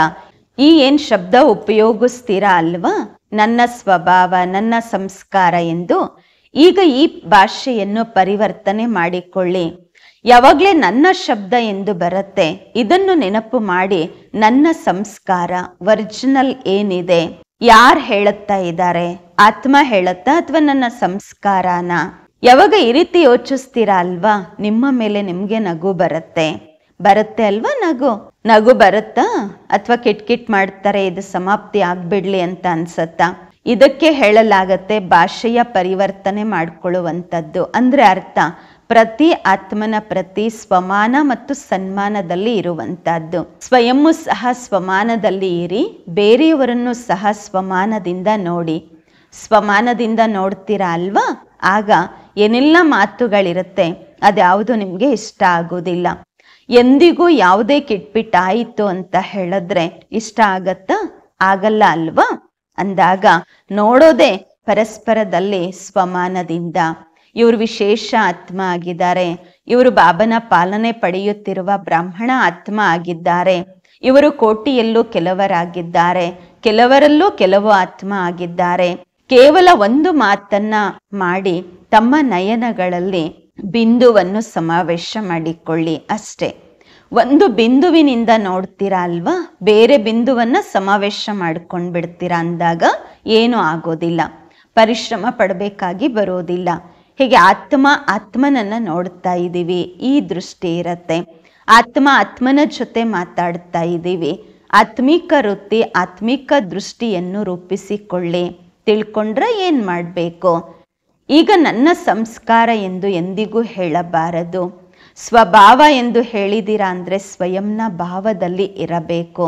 ಈ ಏನು ಶಬ್ದ ಉಪಯೋಗಿಸ್ತೀರಾ ಅಲ್ವಾ, ನನ್ನ ಸ್ವಭಾವ, ನನ್ನ ಸಂಸ್ಕಾರ ಎಂದು. ಈಗ ಈ ಭಾಷೆಯನ್ನು ಪರಿವರ್ತನೆ ಮಾಡಿಕೊಳ್ಳಿ. ಯಾವಾಗಲೇ ನನ್ನ ಶಬ್ದ ಎಂದು ಬರುತ್ತೆ, ಇದನ್ನು ನೆನಪು ಮಾಡಿ ನನ್ನ ಸಂಸ್ಕಾರ ಒರಿಜಿನಲ್ ಏನಿದೆ, ಯಾರು ಹೇಳುತ್ತಾ ಇದ್ದಾರೆ, ಆತ್ಮ ಹೇಳುತ್ತಾ ಅಥವಾ ನನ್ನ ಸಂಸ್ಕಾರನ? ಯಾವಾಗ ಈ ರೀತಿ ಯೋಚಿಸ್ತೀರಾ ಅಲ್ವಾ, ನಿಮ್ಮ ಮೇಲೆ ನಿಮ್ಗೆ ನಗು ಬರುತ್ತೆ ಅಲ್ವಾ? ನಗು ಬರುತ್ತಾ ಅಥವಾ ಕಿಟ್ ಮಾಡ್ತಾರೆ, ಇದು ಸಮಾಪ್ತಿ ಆಗ್ಬಿಡ್ಲಿ ಅಂತ ಅನ್ಸತ್ತಾ? ಇದಕ್ಕೆ ಹೇಳಲಾಗತ್ತೆ ಭಾಷೆಯ ಪರಿವರ್ತನೆ ಮಾಡಿಕೊಳ್ಳುವಂಥದ್ದು. ಅಂದ್ರೆ ಅರ್ಥ ಪ್ರತಿ ಆತ್ಮನ ಪ್ರತಿ ಸ್ವಮಾನ ಮತ್ತು ಸನ್ಮಾನದಲ್ಲಿ ಇರುವಂತಹದ್ದು. ಸ್ವಯಂವು ಸಹ ಸ್ವಮಾನದಲ್ಲಿ ಇರಿ, ಬೇರೆಯವರನ್ನು ಸಹ ಸ್ವಮಾನದಿಂದ ನೋಡಿ. ಸ್ವಮಾನದಿಂದ ನೋಡ್ತೀರಾ ಅಲ್ವಾ, ಆಗ ಏನೆಲ್ಲ ಮಾತುಗಳಿರುತ್ತೆ ಅದ್ಯಾವುದು ನಿಮ್ಗೆ ಇಷ್ಟ ಆಗೋದಿಲ್ಲ. ಎಂದಿಗೂ ಯಾವುದೇ ಕಿಟ್ಪಿಟ್ಟಾಯಿತು ಅಂತ ಹೇಳಿದ್ರೆ ಇಷ್ಟ ಆಗತ್ತಾ? ಆಗಲ್ಲ ಅಲ್ವಾ? ಅಂದಾಗ ನೋಡೋದೇ ಪರಸ್ಪರದಲ್ಲಿ ಸ್ವಮಾನದಿಂದ. ಇವರು ವಿಶೇಷ ಆತ್ಮ ಆಗಿದ್ದಾರೆ, ಇವರು ಬಾಬನ ಪಾಲನೆ ಪಡೆಯುತ್ತಿರುವ ಬ್ರಾಹ್ಮಣ ಆತ್ಮ ಆಗಿದ್ದಾರೆ, ಇವರು ಕೋಟಿಯಲ್ಲೂ ಕೆಲವರಾಗಿದ್ದಾರೆ, ಕೆಲವರಲ್ಲೂ ಕೆಲವು ಆತ್ಮ ಆಗಿದ್ದಾರೆ. ಕೇವಲ ಒಂದು ಮಾತನ್ನ ಮಾಡಿ ತಮ್ಮ ನಯನಗಳಲ್ಲಿ ಬಿಂದುವನ್ನು ಸಮಾವೇಶ ಮಾಡಿಕೊಳ್ಳಿ ಅಷ್ಟೇ. ಒಂದು ಬಿಂದುವಿನಿಂದ ನೋಡ್ತೀರಾ ಅಲ್ವಾ, ಬೇರೆ ಬಿಂದುವನ್ನ ಸಮಾವೇಶ ಮಾಡ್ಕೊಂಡು ಬಿಡ್ತೀರಾ ಅಂದಾಗ ಏನೂ ಆಗೋದಿಲ್ಲ, ಪರಿಶ್ರಮ ಪಡಬೇಕಾಗಿ ಬರೋದಿಲ್ಲ. ಹೀಗೆ ಆತ್ಮನನ್ನ ನೋಡ್ತಾ ಇದ್ದೀವಿ, ಈ ದೃಷ್ಟಿ ಇರತ್ತೆ. ಆತ್ಮನ ಜೊತೆ ಮಾತಾಡ್ತಾ ಇದ್ದೀವಿ. ಆತ್ಮಿಕ ವೃತ್ತಿ, ಆತ್ಮಿಕ ದೃಷ್ಟಿಯನ್ನು ರೂಪಿಸಿಕೊಳ್ಳಿ. ತಿಳ್ಕೊಂಡ್ರೆ ಏನ್ ಮಾಡಬೇಕು? ಈಗ ನನ್ನ ಸಂಸ್ಕಾರ ಎಂದು ಎಂದಿಗೂ ಹೇಳಬಾರದು. ಸ್ವಭಾವ ಎಂದು ಹೇಳಿದಿರಾ ಅಂದ್ರೆ ಸ್ವಯಂನ ಭಾವದಲ್ಲಿ ಇರಬೇಕು.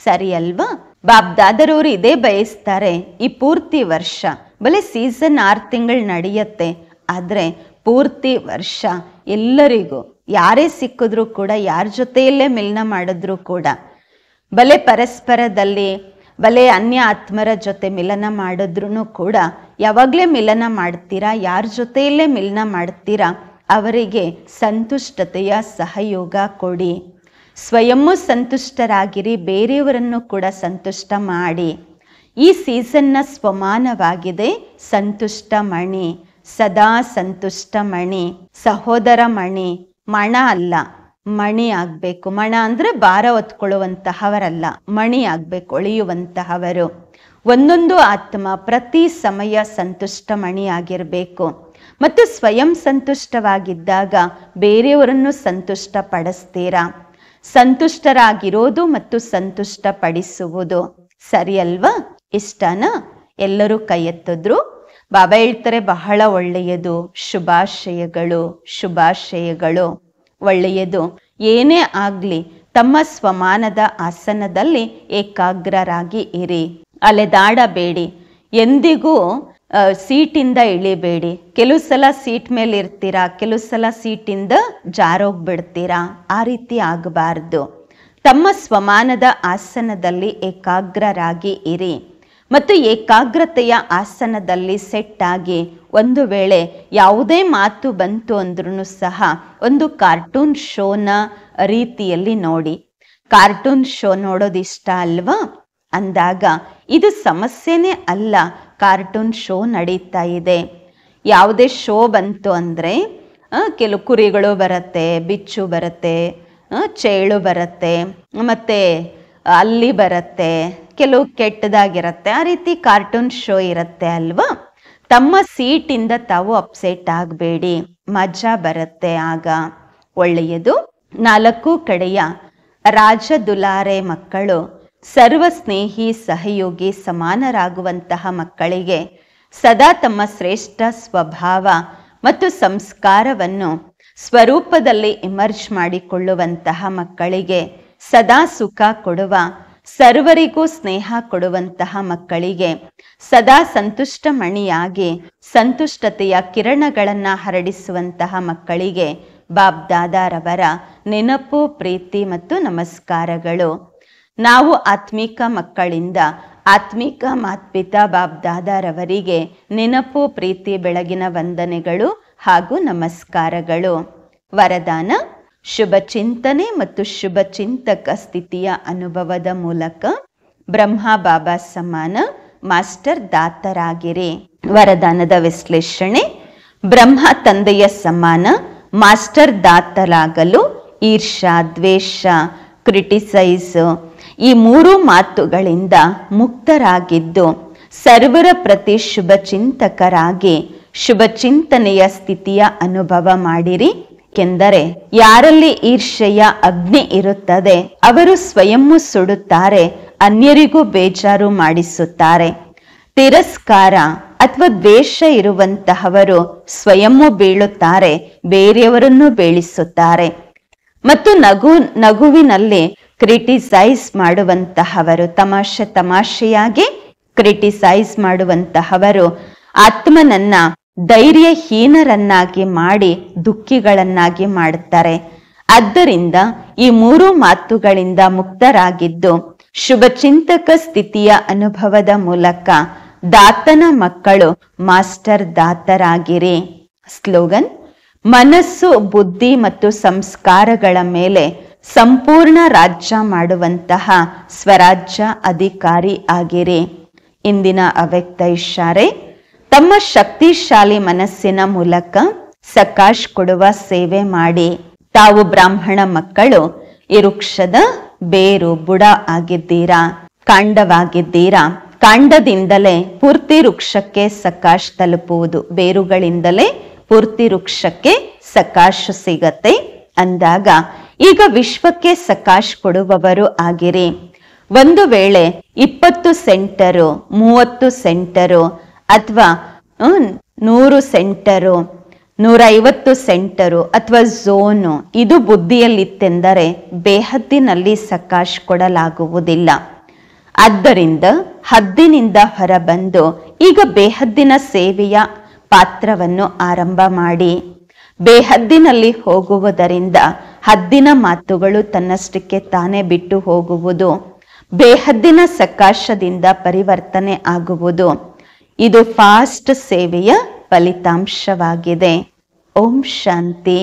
ಸರಿ ಅಲ್ವಾ? ಬಾಬ್ದಾದರವರು ಇದೇ ಬಯಸ್ತಾರೆ. ಈ ಪೂರ್ತಿ ವರ್ಷ ಬಲೆ ಸೀಸನ್ 6 ತಿಂಗಳು ನಡೆಯುತ್ತೆ, ಆದ್ರೆ ಪೂರ್ತಿ ವರ್ಷ ಎಲ್ಲರಿಗೂ ಯಾರೇ ಸಿಕ್ಕಿದ್ರು ಕೂಡ, ಯಾರ ಜೊತೆಯಲ್ಲೇ ಮಿಲನ ಮಾಡಿದ್ರು ಕೂಡ, ಬಲೆ ಪರಸ್ಪರದಲ್ಲಿ ಬಲೆ ಅನ್ಯ ಆತ್ಮರ ಜೊತೆ ಮಿಲನ ಮಾಡಿದ್ರು ಕೂಡ ಯಾವಾಗಲೇ ಮಿಲನ ಮಾಡ್ತೀರಾ, ಯಾರ ಜೊತೆಯಲ್ಲೇ ಮಿಲನ ಮಾಡ್ತೀರಾ ಅವರಿಗೆ ಸಂತುಷ್ಟತೆಯ ಸಹಯೋಗ ಕೊಡಿ. ಸ್ವಯಂವೂ ಸಂತುಷ್ಟರಾಗಿರಿ, ಬೇರೆಯವರನ್ನು ಕೂಡ ಸಂತುಷ್ಟ ಮಾಡಿ. ಈ ಸೀಸನ್ನ ಸ್ವಮಾನವಾಗಿದೆ ಸಂತುಷ್ಟ ಮಣಿ, ಸದಾ ಸಂತುಷ್ಟ ಮಣಿ, ಸಹೋದರ ಮಣಿ. ಮಣ ಅಲ್ಲ, ಮಣಿ ಆಗ್ಬೇಕು. ಮಣ ಅಂದ್ರೆ ಭಾರ ಹೊತ್ಕೊಳ್ಳುವಂತಹವರಲ್ಲ, ಮಣಿ ಆಗ್ಬೇಕು, ಒಳೆಯುವಂತಹವರು. ಒಂದೊಂದು ಆತ್ಮ ಪ್ರತಿ ಸಮಯ ಸಂತುಷ್ಟ ಮಣಿ ಆಗಿರಬೇಕು. ಮತ್ತು ಸ್ವಯಂ ಸಂತುಷ್ಟವಾಗಿದ್ದಾಗ ಬೇರೆಯವರನ್ನು ಸಂತುಷ್ಟ ಪಡಿಸ್ತೀರಾ. ಸಂತುಷ್ಟರಾಗಿರೋದು ಮತ್ತು ಸಂತುಷ್ಟ ಪಡಿಸುವುದು ಸರಿ ಅಲ್ವಾ? ಇಷ್ಟನಾ? ಎಲ್ಲರೂ ಕೈ ಎತ್ತಿದ್ರು. ಬಾಬಾ ಹೇಳ್ತಾರೆ ಬಹಳ ಒಳ್ಳೆಯದು, ಶುಭಾಶಯಗಳು, ಶುಭಾಶಯಗಳು. ಒಳ್ಳೆಯದು. ಏನೇ ಆಗ್ಲಿ ತಮ್ಮ ಸ್ವಮಾನದ ಆಸನದಲ್ಲಿ ಏಕಾಗ್ರರಾಗಿ ಇರಿ, ಅಲೆದಾಡಬೇಡಿ, ಎಂದಿಗೂ ಸೀಟಿಂದ ಇಳಿಬೇಡಿ. ಕೆಲವು ಸಲ ಸೀಟ್ ಮೇಲೆ ಇರ್ತೀರಾ, ಕೆಲವು ಸಲ ಸೀಟಿಂದ ಜಾರೋಗ್ಬಿಡ್ತೀರಾ. ಆ ರೀತಿ ಆಗಬಾರ್ದು. ತಮ್ಮ ಸ್ವಮಾನದ ಆಸನದಲ್ಲಿ ಏಕಾಗ್ರರಾಗಿ ಇರಿ ಮತ್ತು ಏಕಾಗ್ರತೆಯ ಆಸನದಲ್ಲಿ ಸೆಟ್ ಆಗಿ, ಒಂದು ವೇಳೆ ಯಾವುದೇ ಮಾತು ಬಂತು ಅಂದ್ರೂ ಸಹ ಒಂದು ಕಾರ್ಟೂನ್ ಶೋನ ರೀತಿಯಲ್ಲಿ ನೋಡಿ. ಕಾರ್ಟೂನ್ ಶೋ ನೋಡೋದು ಇಷ್ಟ ಅಲ್ವಾ? ಅಂದಾಗ ಇದು ಸಮಸ್ಯೆನೇ ಅಲ್ಲ, ಕಾರ್ಟೂನ್ ಶೋ ನಡೀತಾ ಇದೆ. ಯಾವುದೇ ಶೋ ಬಂತು ಅಂದರೆ ಕೆಲವು ಕುರಿಗಳು ಬರುತ್ತೆ, ಬಿಚ್ಚು ಬರುತ್ತೆ, ಚೇಳು ಬರುತ್ತೆ, ಮತ್ತೆ ಅಲ್ಲಿ ಬರುತ್ತೆ, ಕೆಲವು ಕೆಟ್ಟದಾಗಿರುತ್ತೆ. ಆ ರೀತಿ ಕಾರ್ಟೂನ್ ಶೋ ಇರುತ್ತೆ ಅಲ್ವಾ? ತಮ್ಮ ಸೀಟಿಂದ ತಾವು ಅಪ್ಸೆಟ್ ಆಗಬೇಡಿ, ಮಜಾ ಬರುತ್ತೆ ಆಗ. ಒಳ್ಳೆಯದು. 4 ಕಡೆಯ ರಾಜ ದುಲಾರೆ ಮಕ್ಕಳು, ಸರ್ವ ಸ್ನೇಹಿ ಸಹಯೋಗಿ ಸಮಾನರಾಗುವಂತಹ ಮಕ್ಕಳಿಗೆ ಸದಾ ತಮ್ಮ ಶ್ರೇಷ್ಠ ಸ್ವಭಾವ ಮತ್ತು ಸಂಸ್ಕಾರವನ್ನು ಸ್ವರೂಪದಲ್ಲಿ ಇಮರ್ಜ್ ಮಾಡಿಕೊಳ್ಳುವಂತಹ ಮಕ್ಕಳಿಗೆ ಸದಾ ಸುಖ ಕೊಡುವ ಸರ್ವರಿಗೂ ಸ್ನೇಹ ಕೊಡುವಂತಹ ಮಕ್ಕಳಿಗೆ ಸದಾ ಸಂತುಷ್ಟ ಮಣಿಯಾಗಿ ಸಂತುಷ್ಟತೆಯ ಕಿರಣಗಳನ್ನ ಹರಡಿಸುವಂತಹ ಮಕ್ಕಳಿಗೆ ಬಾಬ್ ದಾದಾರವರ ನೆನಪು, ಪ್ರೀತಿ ಮತ್ತು ನಮಸ್ಕಾರಗಳು. ನಾವು ಆತ್ಮಿಕ ಮಕ್ಕಳಿಂದ ಆತ್ಮಿಕ ಮಾತ್ಪಿತಾ ಬಾಬ್ ದಾದಾರವರಿಗೆ ನೆನಪು, ಪ್ರೀತಿ, ಬೆಳಗಿನ ವಂದನೆಗಳು ಹಾಗೂ ನಮಸ್ಕಾರಗಳು. ವರದಾನ: ಶುಭ ಚಿಂತನೆ ಮತ್ತು ಶುಭ ಚಿಂತಕ ಸ್ಥಿತಿಯ ಅನುಭವದ ಮೂಲಕ ಬ್ರಹ್ಮ ಬಾಬಾ ಸಮಾನ ಮಾಸ್ಟರ್ ದಾತರಾಗಿರಿ. ವರದಾನದ ವಿಶ್ಲೇಷಣೆ: ಬ್ರಹ್ಮ ತಂದೆಯ ಸಮಾನ ಮಾಸ್ಟರ್ ದಾತರಾಗಲು ಈರ್ಷಾ, ದ್ವೇಷ, ಕ್ರಿಟಿಸೈಸ್ ಈ ಮೂರು ಮಾತುಗಳಿಂದ ಮುಕ್ತರಾಗಿದ್ದು ಸರ್ವರ ಪ್ರತಿ ಶುಭ ಚಿಂತಕರಾಗಿ ಶುಭ ಚಿಂತನೆಯ ಸ್ಥಿತಿಯ ಅನುಭವ ಮಾಡಿರಿ. ಏಕೆಂದರೆ ಯಾರಲ್ಲಿ ಈರ್ಷೆಯ ಅಗ್ನಿ ಇರುತ್ತದೆ ಅವರು ಸ್ವಯಂ ಸುಡುತ್ತಾರೆ, ಅನ್ಯರಿಗೂ ಬೇಜಾರು ಮಾಡಿಸುತ್ತಾರೆ. ತಿರಸ್ಕಾರ ಅಥವಾ ದ್ವೇಷ ಇರುವಂತಹವರು ಸ್ವಯಂ ಬೀಳುತ್ತಾರೆ, ಬೇರೆಯವರನ್ನು ಬೀಳಿಸುತ್ತಾರೆ. ಮತ್ತು ನಗುವಿನಲ್ಲಿ ಕ್ರಿಟಿಸೈಸ್ ಮಾಡುವಂತಹವರು, ತಮಾಷೆಯಾಗಿ ಕ್ರಿಟಿಸೈಸ್ ಮಾಡುವಂತಹವರು ಆತ್ಮನನ್ನ ಧೈರ್ಯಹೀನರನ್ನಾಗಿ ಮಾಡಿ ದುಃಖಿಗಳನ್ನಾಗಿ ಮಾಡುತ್ತಾರೆ. ಆದ್ದರಿಂದ ಈ ಮೂರು ಮಾತುಗಳಿಂದ ಮುಕ್ತರಾಗಿದ್ದು ಶುಭ ಚಿಂತಕ ಸ್ಥಿತಿಯ ಅನುಭವದ ಮೂಲಕ ದಾತನ ಮಕ್ಕಳು ಮಾಸ್ಟರ್ ದಾತರಾಗಿರಿ. ಸ್ಲೋಗನ್: ಮನಸ್ಸು, ಬುದ್ಧಿ ಮತ್ತು ಸಂಸ್ಕಾರಗಳ ಮೇಲೆ ಸಂಪೂರ್ಣ ರಾಜ್ಯ ಮಾಡುವಂತಹ ಸ್ವರಾಜ್ಯ ಅಧಿಕಾರಿ ಆಗಿರಿ. ಇಂದಿನ ಅವ್ಯಕ್ತ ಇಶಾರೆ: ತಮ್ಮ ಶಕ್ತಿಶಾಲಿ ಮನಸ್ಸಿನ ಮೂಲಕ ಸಕಾಶ್ ಕೊಡುವ ಸೇವೆ ಮಾಡಿ. ತಾವು ಬ್ರಾಹ್ಮಣ ಮಕ್ಕಳು ಈ ವೃಕ್ಷದ ಬೇರು, ಬುಡ ಆಗಿದ್ದೀರಾ, ಕಾಂಡವಾಗಿದ್ದೀರಾ. ಕಾಂಡದಿಂದಲೇ ಪೂರ್ತಿ ವೃಕ್ಷಕ್ಕೆ ಸಕಾಶ್ ತಲುಪುವುದು, ಬೇರುಗಳಿಂದಲೇ ಪೂರ್ತಿ ವೃಕ್ಷಕ್ಕೆ ಸಕಾಶ್ ಸಿಗತ್ತೆ ಅಂದಾಗ ಈಗ ವಿಶ್ವಕ್ಕೆ ಸಕಾಶ್ ಕೊಡುವವರು ಆಗಿರಿ. ಒಂದು ವೇಳೆ 20 ಸೆಂಟರು, 30 ಸೆಂಟರು ಅಥವಾ 100 ಸೆಂಟರು, 150 ಸೆಂಟರು ಅಥವಾ ಝೋನು ಇದು ಬುದ್ಧಿಯಲ್ಲಿತ್ತೆಂದರೆ ಬೇಹದ್ದಿನಲ್ಲಿ ಸಕಾಶ್ ಕೊಡಲಾಗುವುದಿಲ್ಲ. ಆದ್ದರಿಂದ ಹದ್ದಿನಿಂದ ಹೊರಬಂದು ಈಗ ಬೇಹದ್ದಿನ ಸೇವೆಯ ಪಾತ್ರವನ್ನು ಆರಂಭ ಮಾಡಿ. ಬೇಹದ್ದಿನಲ್ಲಿ ಹೋಗುವುದರಿಂದ ಹದ್ದಿನ ಮಾತುಗಳು ತನ್ನಷ್ಟಕ್ಕೆ ತಾನೇ ಬಿಟ್ಟು ಹೋಗುವುದು, ಬೇಹದ್ದಿನ ಸಕಾಶದಿಂದ ಪರಿವರ್ತನೆ ಆಗುವುದು. ಇದು ಫಾಸ್ಟ್ ಸೇವೆಯ ಫಲಿತಾಂಶವಾಗಿದೆ. ಓಂ ಶಾಂತಿ.